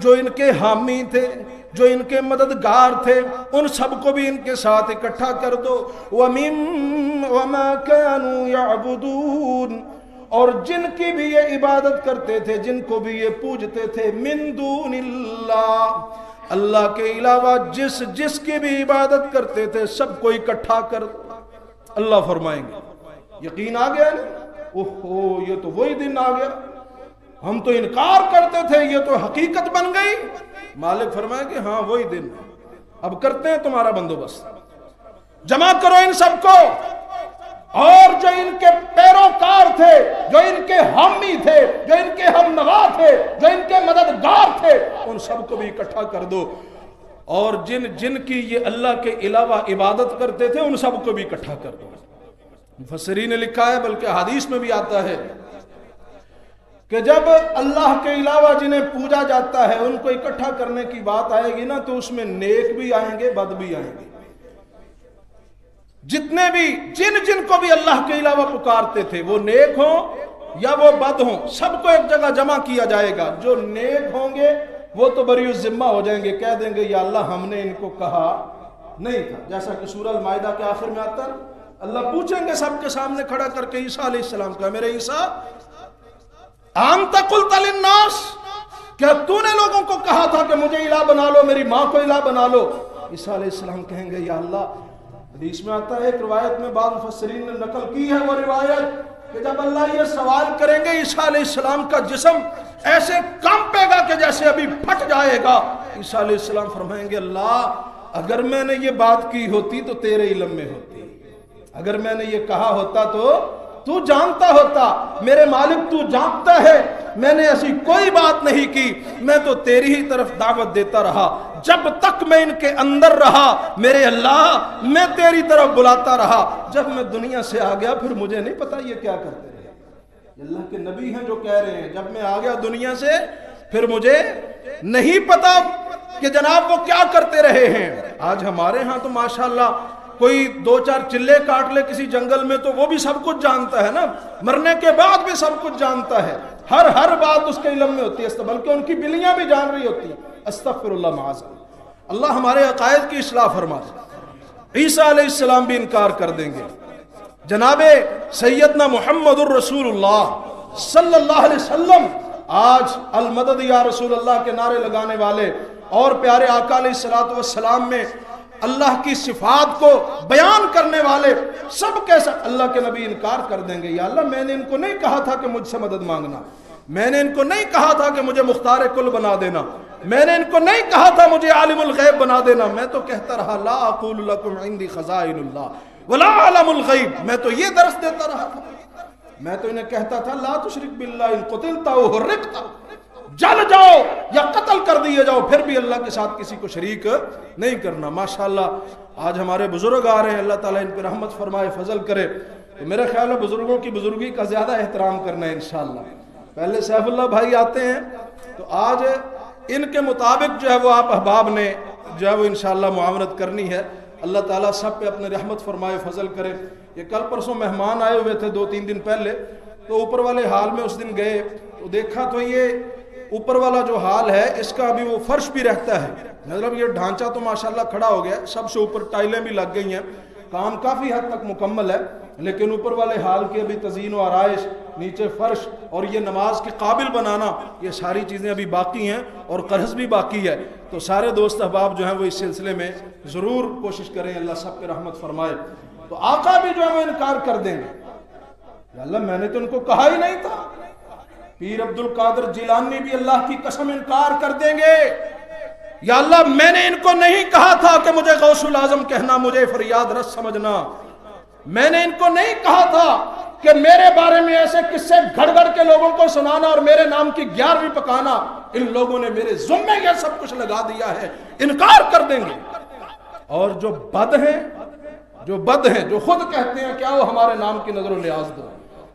جو ان کے حامی تھے، جو ان کے مددگار تھے، ان سب کو بھی ان کے ساتھ اکٹھا کر دو، وَمَا كَانُوا يَعْبُدُونَ، اور جن کی بھی یہ عبادت کرتے تھے، جن کو بھی یہ پوجتے تھے، من دون اللہ، اللہ کے علاوہ جس کی بھی عبادت کرتے تھے سب کو اکٹھا کر دو۔ اللہ فرمائیں گے یقین آ گیا نا، اوہو یہ تو وہی دن آ گیا، ہم تو انکار کرتے تھے، یہ تو حقیقت بن گئی۔ مالک فرمائے کہ ہاں وہی دن، اب کرتے ہیں تمہارا بندوبست، جمع کرو ان سب کو، اور جو ان کے پیروکار تھے، جو ان کے حامی تھے، جو ان کے ہم نوا تھے، جو ان کے مددگار تھے، ان سب کو بھی اکٹھا کر دو، اور جن کی یہ اللہ کے علاوہ عبادت کرتے تھے ان سب کو بھی اکٹھا کر دو۔ مفسرین نے لکھا ہے، بلکہ حدیث میں بھی آتا ہے کہ جب اللہ کے علاوہ جنہیں پوجا جاتا ہے ان کو اکٹھا کرنے کی بات آئے گی نا، تو اس میں نیک بھی آئیں گے، بد بھی آئیں گے، جتنے بھی جن کو بھی اللہ کے علاوہ پکارتے تھے، وہ نیک ہوں یا وہ بد ہوں، سب کو ایک جگہ جمع کیا جائے گا۔ جو نیک ہوں گے وہ تو بری الذمہ ہو جائیں گے، کہہ دیں گے یا اللہ ہم نے ان کو کہا نہیں تھا، جیسا کہ سورہ المائدہ کے آخر میں آتا ہے، اللہ پوچھیں گے سب کے سامنے کھڑا کر کے عیسیٰ علیہ السلام کا، میرے عیسیٰ انت قلت للناس، کیا تو نے لوگوں کو کہا تھا کہ مجھے الہ بنا لو، میری ماں کو الہ بنا لو؟ عیسیٰ علیہ السلام کہیں گے یا اللہ، حدیث میں آتا ہے، ایک روایت میں بعض مفسرین نے نقل کی ہے وہ روایت، کہ جب اللہ یہ سوال کریں گے عیسیٰ علیہ السلام کا جسم ایسے کانپے گا کہ جیسے ابھی پھٹ جائے گا۔ عیسیٰ علیہ السلام فرمائیں گے اللہ اگر میں نے یہ بات کی ہوتی تو تیرے علم میں ہوتی، اگر میں نے یہ کہا ہوتا تو جانتا ہوتا، میرے مالک تو جانتا ہے میں نے ایسی کوئی بات نہیں کی، میں تو تیری ہی طرف دعوت دیتا رہا، جب تک میں ان کے اندر رہا میرے اللہ میں تیری طرف بلاتا رہا، جب میں دنیا سے آ گیا پھر مجھے نہیں پتا یہ کیا کرتے رہے۔ اللہ کے نبی ہیں جو کہہ رہے ہیں جب میں آ گیا دنیا سے پھر مجھے نہیں پتا کہ جناب وہ کیا کرتے رہے ہیں۔ آج ہمارے ہاں تو ماشاءاللہ کوئی 2-4 چلے کاٹ لے کسی جنگل میں تو وہ بھی سب کچھ جانتا ہے نا، مرنے کے بعد بھی سب کچھ جانتا ہے، ہر بات اس کے علم میں ہوتی ہے، بلکہ ان کی بلیاں بھی جان رہی ہوتی ہیں۔ استغفر اللہ معاذ اللہ، ہمارے عقائد کی اصلاح فرما دے۔ عیسیٰ علیہ السلام بھی انکار کر دیں گے۔ جناب سیدنا محمد الرسول اللہ صلی اللہ علیہ وسلم آج المدد یا رسول اللہ کے نعرے لگانے والے اور پیارے آقا علیہ السلام میں اللہ کی صفات کو بیان کرنے والے سب کیسا اللہ کے نبی انکار کر دیں گے، یا اللہ میں نے ان کو نہیں کہا تھا کہ مجھ سے مدد مانگنا، میں نے ان کو نہیں کہا تھا کہ مجھے مختار کل بنا دینا، میں نے ان کو نہیں کہا تھا مجھے عالم الغیب بنا دینا، میں تو کہتا رہا لا اقول لکم عندی خزائن اللہ ولا عالم الغیب، میں تو یہ درس دیتا رہا تھا، میں تو انہیں کہتا تھا لا تشرک باللہ ان قتلت او حرقت، جل جاؤ یا قتل کر دیے جاؤ پھر بھی اللہ کے ساتھ کسی کو شریک نہیں کرنا۔ ماشاءاللہ آج ہمارے بزرگ آ رہے ہیں، اللہ تعالیٰ ان پہ رحمت فرمائے، فضل کرے، تو میرا خیال ہے بزرگوں کی بزرگی کا زیادہ احترام کرنا ہے انشاءاللہ۔ پہلے سیف اللہ بھائی آتے ہیں تو آج ان کے مطابق جو ہے وہ آپ احباب نے جو ہے وہ انشاءاللہ معاونت کرنی ہے۔ اللہ تعالیٰ سب پہ اپنے رحمت فرمائے، فضل کرے۔ یہ کل پرسوں مہمان آئے ہوئے تھے 2-3 دن پہلے، تو اوپر والے حال میں اس دن گئے تو دیکھا تو یہ اوپر والا جو حال ہے اس کا ابھی وہ فرش بھی رہتا ہے، مطلب یہ ڈھانچہ تو ماشاءاللہ کھڑا ہو گیا، سب سے اوپر ٹائلیں بھی لگ گئی ہیں، کام کافی حد تک مکمل ہے، لیکن اوپر والے حال کی ابھی تزئین و آرائش، نیچے فرش اور یہ نماز کے قابل بنانا، یہ ساری چیزیں ابھی باقی ہیں اور قرض بھی باقی ہے۔ تو سارے دوست احباب جو ہیں وہ اس سلسلے میں ضرور کوشش کریں، اللہ سب پہ رحمت فرمائے۔ تو آقا بھی جو ہے وہ انکار کر دیں گے، یا اللہ میں نے تو ان کو کہا ہی نہیں تھا۔ پیر عبد القادر جیلانی بھی اللہ کی قسم انکار کر دیں گے، یا اللہ میں نے ان کو نہیں کہا تھا کہ مجھے غوث الاعظم کہنا، مجھے فریاد رس سمجھنا، میں نے ان کو نہیں کہا تھا کہ میرے بارے میں ایسے قصے گھڑ گھڑ کے لوگوں کو سنانا اور میرے نام کی 11ویں پکانا، ان لوگوں نے میرے ذمے یہ سب کچھ لگا دیا ہے، انکار کر دیں گے۔ اور جو بد ہیں، جو خود کہتے ہیں کہ آؤ ہمارے نام کی نظر و نیاز دو،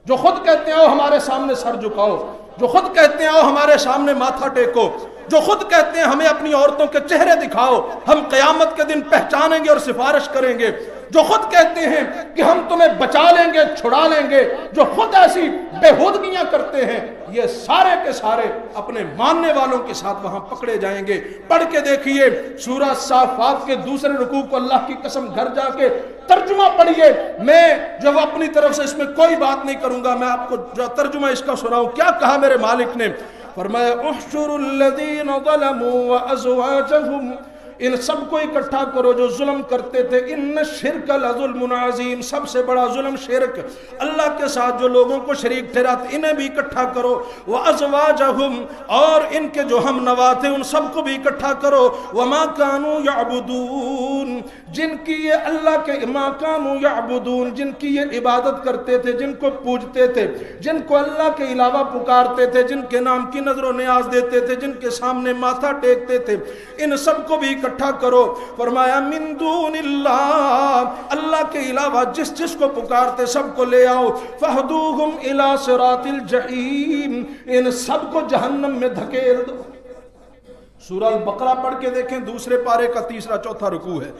جو خود کہتے ہیں آؤ ہمارے سامنے سر جھکاؤ، جو خود کہتے ہیں آؤ ہمارے سامنے ماتھا ٹیکو، جو خود کہتے ہیں ہمیں اپنی عورتوں کے چہرے دکھاؤ، ہم قیامت کے دن پہچانیں گے اور سفارش کریں گے، جو خود کہتے ہیں کہ ہم تمہیں بچا لیں گے، چھڑا لیں گے، جو خود ایسی بےہودگیاں کرتے ہیں، یہ سارے کے سارے اپنے ماننے والوں کے ساتھ وہاں پکڑے جائیں گے۔ پڑھ کے دیکھیے سورہ صافات کے دوسرے رکوع کو، اللہ کی قسم گھر جا کے ترجمہ پڑھیے، میں جب اپنی طرف سے اس میں کوئی بات نہیں کروں گا، میں آپ کو جو ترجمہ اس کا سناؤں، کیا کہا میرے مالک نے، فرمایا احشروا الذین ظلموا وازواجہم، ان سب کو اکٹھا کرو جو ظلم کرتے تھے، ان شرک لظلم عظیم، سب سے بڑا ظلم شرک، اللہ کے ساتھ جو لوگوں کو شریک ٹھہراتے انہیں بھی اکٹھا کرو، وازواجہم، اور ان کے جو ہم نوا تھے ان سب کو بھی اکٹھا کرو، وما کانوا یعبدون، جن کی یہ اللہ کے ما کانوا یعبدون، جن کی یہ عبادت کرتے تھے، جن کو پوجتے تھے، جن کو اللہ کے علاوہ پکارتے تھے، جن کے نام کی نظر و نیاز دیتے تھے، جن کے سامنے ماتھا ٹیکتے تھے، ان سب کو بھی اکٹھا کرو۔ فرمایا من دون اللہ، اللہ کے علاوہ جس کو پکارتے سب کو لے آؤ، فہدوہم الی صراط الجحیم، ان سب کو جہنم میں دھکیل دو۔ سورہ البقرہ پڑھ کے دیکھیں، دوسرے پارے کا تیسرا چوتھا رکوع ہے۔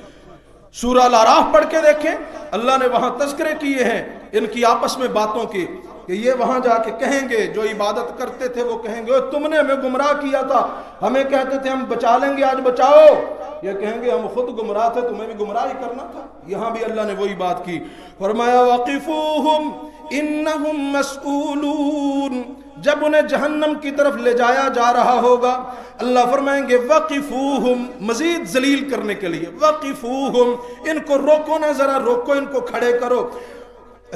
سورہ الاعراف پڑھ کے دیکھیں، اللہ نے وہاں تذکرے کیے ہیں ان کی آپس میں باتوں کی، کہ یہ وہاں جا کے کہیں گے، جو عبادت کرتے تھے وہ کہیں گے تم نے ہمیں گمراہ کیا تھا، ہمیں کہتے تھے ہم بچا لیں گے، آج بچاؤ، یہ کہیں گے ہم خود گمراہ تھے، تمہیں بھی گمراہ ہی کرنا تھا۔ یہاں بھی اللہ نے وہی بات کی، فرمایا وقفوہم انہم مسئولون، جب انہیں جہنم کی طرف لے جایا جا رہا ہوگا، اللہ فرمائیں گے وقفوہم، مزید ذلیل کرنے کے لیے، وقفوہم، ان کو روکو نہ، ذرا روکو، ان کو کھڑے کرو،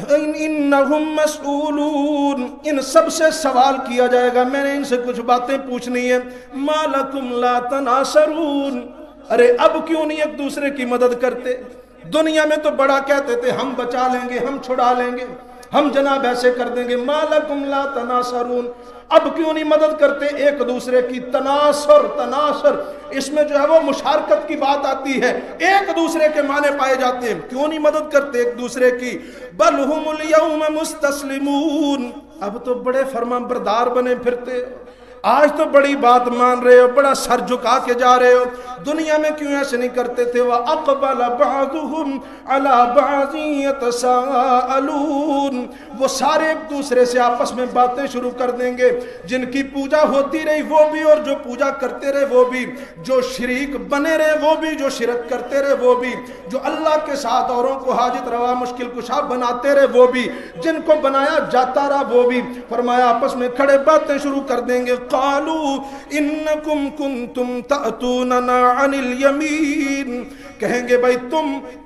انہم مسئولون، ان سب سے سوال کیا جائے گا، میں نے ان سے کچھ باتیں پوچھنی ہے، ما لکم لا تناصرون، ارے اب کیوں نہیں ایک دوسرے کی مدد کرتے؟ دنیا میں تو بڑا کہتے تھے ہم بچا لیں گے، ہم چھڑا لیں گے، ہم جناب ایسے کر دیں گے، ما لکم لا تناصرون، اب کیوں نہیں مدد کرتے ایک دوسرے کی؟ تناصر اس میں جو ہے وہ مشارکت کی بات آتی ہے، ایک دوسرے کے معنی پائے جاتے ہیں، کیوں نہیں مدد کرتے ایک دوسرے کی؟ بل ہم اليوم مستسلمون، اب تو بڑے فرمان بردار بنے پھرتے، آج تو بڑی بات مان رہے ہو، بڑا سر جھکا کے جا رہے ہو، دنیا میں کیوں ایسے نہیں کرتے تھے؟ وَأَقْبَلَ بَعْضُهُمْ عَلَى بَعْضٍ يَتَسَاءَلُونَ، وہ سارے ایک دوسرے سے آپس میں باتیں شروع کر دیں گے، جن کی پوجا ہوتی رہی وہ بھی اور جو پوجا کرتے رہے وہ بھی، جو شریک بنے رہے وہ بھی، جو شرک کرتے رہے وہ بھی، جو اللہ کے ساتھ اوروں کو حاجت روا مشکل کشا بناتے رہے وہ بھی، جن کو بنایا جاتا رہا وہ بھی، فرمایا آپس میں کھڑے باتیں شروع کر دیں گے، قالوا انکم کنتم تأتوننا عن الیمین، کہیں گے بھائی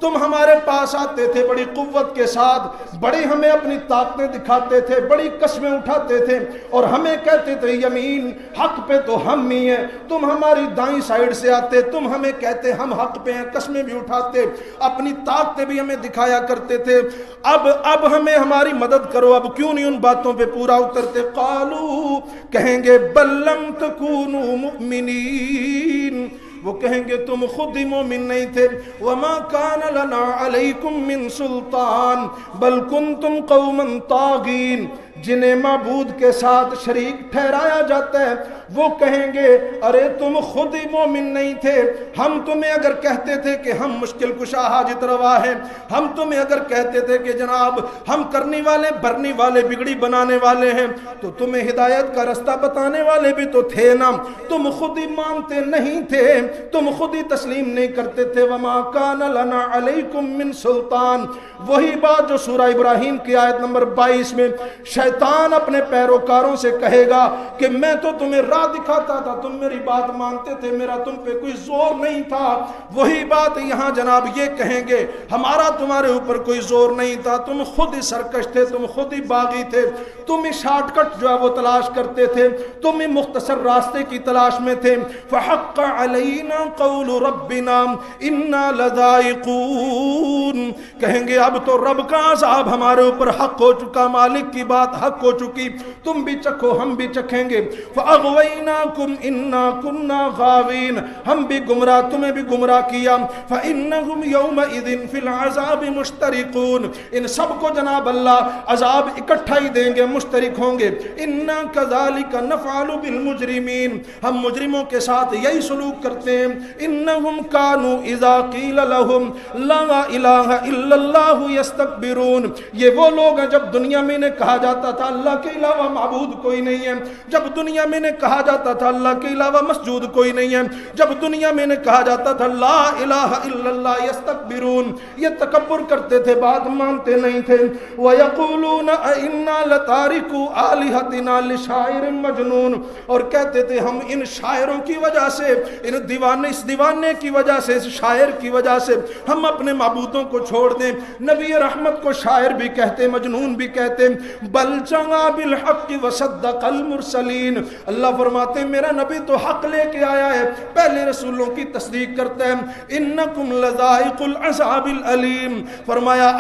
تم ہمارے پاس آتے تھے بڑی قوت کے ساتھ، بڑی ہمیں اپنی طاقتیں دکھاتے تھے، بڑی قسمیں اٹھاتے تھے اور ہمیں کہتے تھے یمین، حق پہ تو ہم ہی ہیں، تم ہماری دائیں سائیڈ سے آتے، تم ہمیں کہتے ہم حق پہ ہیں، قسمیں بھی اٹھاتے، اپنی طاقتیں بھی ہمیں دکھایا کرتے تھے، اب ہمیں ہماری مدد کرو، اب کیوں نہیں ان باتوں پہ پورا اترتے؟ قالوا، کہیں گے بل لم تکونوا مؤمنین، وہ کہیں گے تم خود ہی مومن نہیں تھے، وما کان لنا علیکم من سلطان بل کنتم قوما طاغین، جنہیں معبود کے ساتھ شریک ٹھہرایا جاتا ہے وہ کہیں گے ارے تم خود ہی مومن نہیں تھے، ہم تمہیں اگر کہتے تھے کہ ہم مشکل کشا حاجت روا ہیں، ہم تمہیں اگر کہتے تھے کہ جناب ہم کرنے والے بھرنے والے بگڑی بنانے والے ہیں، تو تمہیں ہدایت کا رستہ بتانے والے بھی تو تھے نا، تم خود ہی مانتے نہیں تھے، تم خود ہی تسلیم نہیں کرتے تھے۔ وما کان لنا علیکم من سلطان، وہی بات جو سورہ ابراہیم کی آیت نمبر 22 میں شیطان اپنے پیروکاروں سے کہے گا کہ میں تو تمہیں راہ دکھاتا تھا، تم میری بات مانتے تھے، میرا تم پہ کوئی زور نہیں تھا، وہی بات یہاں جناب یہ کہیں گے ہمارا تمہارے اوپر کوئی زور نہیں تھا، تم خود ہی سرکش تھے، تم خود ہی باغی تھے، تم ہی شارٹ کٹ جو ہے وہ تلاش کرتے تھے، تم ہی مختصر راستے کی تلاش میں تھے۔ فحق علینا قول ربنا انا لذائقون، کہیں گے اب تو رب کا عذاب ہمارے اوپر حق ہو چکا، مالک کی بات حق ہو چکی، تم بھی چکھو ہم بھی چکھیں گے۔ فاغویناکم انا کنا غاوین، ہم بھی گمراہ تمہیں بھی گمراہ کیا۔ فانہم یومئذ فی العذاب مشترکون، ان سب کو جناب اللہ عذاب اکٹھا ہی دیں گے، مشترک ہوں گے۔ انا کذالک نفعل بالمجرمین، ہم مجرموں کے ساتھ یہی سلوک کرتے ہیں۔ انہم کانوا اذا قیل لهم لا الہ الا اللہ یستکبرون، یہ وہ لوگ ہیں جب دنیا میں انہیں کہا جاتا تھا اللہ کے علاوہ معبود کوئی نہیں ہے، جب دنیا میں انہیں کہا جاتا تھا اللہ کے علاوہ مسجود کوئی نہیں ہے، جب دنیا میں انہیں کہا جاتا تھا لا الہ الا اللہ یستکبرون، یہ تکبر کرتے تھے، بات مانتے نہیں تھے۔ وَيَقُولُونَ أَإِنَّا لَتَارِكُوا آلِهَتِنَا لِشَاعِرٍ مَجْنُونَ، اور کہتے تھے ہم ان شاعروں کی وجہ سے، اس دیوانے کی وجہ سے، اس شاعر کی وجہ سے ہم اپنے معبودوں کو چھوڑ دیں۔ نبی رحمت کو شاعر بھی کہتے، مجنون بھی کہتے۔ بل جاء بالحق وصدق المرسلین، اللہ فرماتے ہیں میرا نبی تو حق لے کے آیا ہے، پہلے رسولوں کی تصدیق کرتا ہے۔ انکم لذائق العذاب العلیم، فرمایا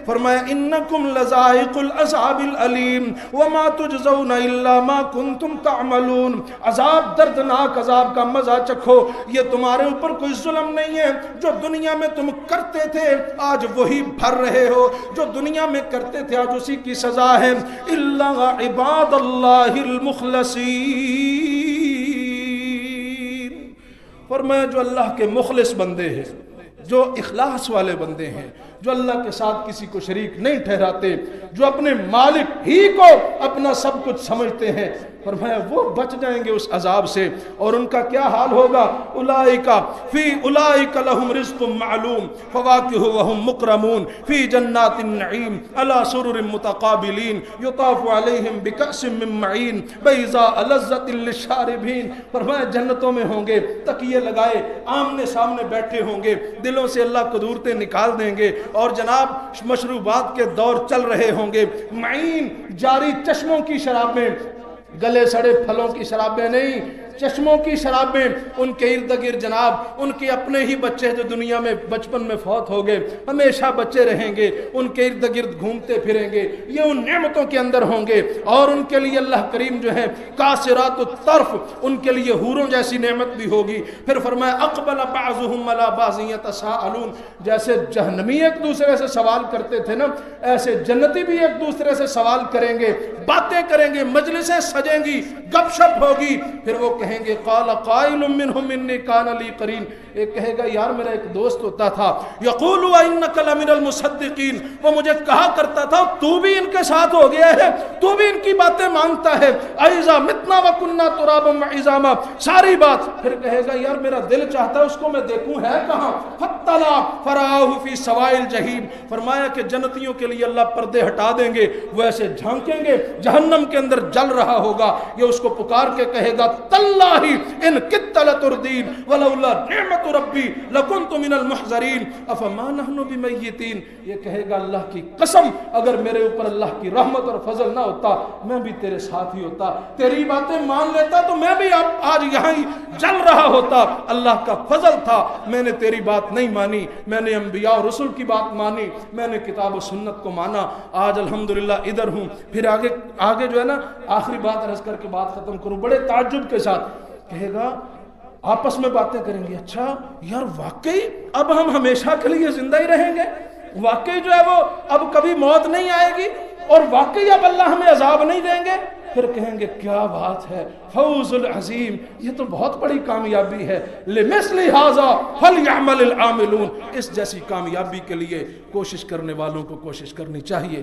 فرمایا انکم لذائق العذاب العلیم وما تجزون الا ما کنتم تعملون، عذاب دردناک عذاب کا مزہ چکھو، یہ تمہارے اوپر کوئی ظلم نہیں ہے، جو دنیا میں تم کرتے تھے آج وہی بھر رہے ہو، جو دنیا میں کرتے تھے آج اسی کی سزا ہے۔ الا عباد اللہ المخلصین، فرمایا جو اللہ کے مخلص بندے ہیں، جو اخلاص والے بندے ہیں، جو اللہ کے ساتھ کسی کو شریک نہیں ٹھہراتے، جو اپنے مالک ہی کو اپنا سب کچھ سمجھتے ہیں، فرمایا وہ بچ جائیں گے اس عذاب سے۔ اور ان کا کیا حال ہوگا؟ اولئک لهم رزق معلوم فواکہ وهم مکرمون فی جنات النعیم علی سرر متقابلین یطاف علیہم بکأس من معین بیضاء لذۃ للشاربین، فرمایا جنتوں میں ہوں گے، تکیے لگائے آمنے سامنے بیٹھے ہوں گے، دلوں سے اللہ قدورتیں نکال دیں گے، اور جناب مشروبات کے دور چل رہے ہوں گے، معین جاری چشموں کی شرابیں، گلے سڑے پھلوں کی شرابیں نہیں، چشموں کی شرابیں، ان کے ارد گرد جناب ان کے اپنے ہی بچے جو دنیا میں بچپن میں فوت ہو گئے ہمیشہ بچے رہیں گے، ان کے ارد گرد گھومتے پھریں گے، یہ ان نعمتوں کے اندر ہوں گے، اور ان کے لیے اللہ کریم جو ہے قاصرات الطرف، ان کے لیے حوروں جیسی نعمت بھی ہوگی۔ پھر فرمایا اقبل بعضهم على بعض يتساءلون، جیسے جہنمی ایک دوسرے سے سوال کرتے تھے نا، ایسے جنتی بھی ایک دوسرے سے سوال کریں گے، باتیں کریں گے، مجلسیں سجیں گی، گپ شپ ہوگی۔ پھر وہ کہیں گے قال قائل منهم انی کان لی قرین، ایک کہے گا یار میرا ایک دوست ہوتا تھا، یقول انک لمن المصدقین، وہ مجھے کہا کرتا تھا تو بھی ان کے ساتھ ہو گیا ہے، تو بھی ان کی باتیں مانتا ہے، اذا متنا وکنا ترابا وعظاما، ساری بات۔ پھر کہے گا یار میرا دل چاہتا ہے اس کو میں دیکھوں ہے کہاں، فطلع فرآہ فی سواء الجحیم، فرمایا کہ جنتیوں کے لیے اللہ پردے ہٹا دیں گے، وہ ایسے جھانکیں گے جہنم کے اندر جل رہا ہوگا، یہ اس کو پکار کے کہے گا تاللہ ان کدت لتردین ولولا نعمت ربی لکنت من المحضرین افما نحن بمیتین، یہ کہے گا اللہ کی قسم اگر میرے اوپر اللہ کی رحمت اور فضل نہ ہوتا میں بھی تیرے ساتھ ہی ہوتا، تیری باتیں مان لیتا تو میں بھی آج یہاں ہی جل رہا ہوتا، اللہ کا فضل تھا، میں نے تیری بات نہیں مانی، میں نے انبیاء اور رسول کی بات مانی، میں نے کتاب و سنت کو مانا، آج الحمدللہ ادھر ہوں۔ پھر آگے جو ہے نا آخری بات عرض کر کے بات ختم کروں، بڑے تعجب کے ساتھ کہے گا، آپس میں باتیں کریں گے، اچھا یار واقعی اب ہم ہمیشہ کے لیے زندہ ہی رہیں گے، واقعی جو ہے وہ اب کبھی موت نہیں آئے گی، اور واقعی اب اللہ ہمیں عذاب نہیں دیں گے، پھر کہیں گے کیا بات ہے، فوز العظیم، یہ تو بہت بڑی کامیابی ہے، لمثل ھذا فلیعمل العاملون، اس جیسی کامیابی کے لیے کوشش کرنے والوں کو کوشش کرنی چاہیے۔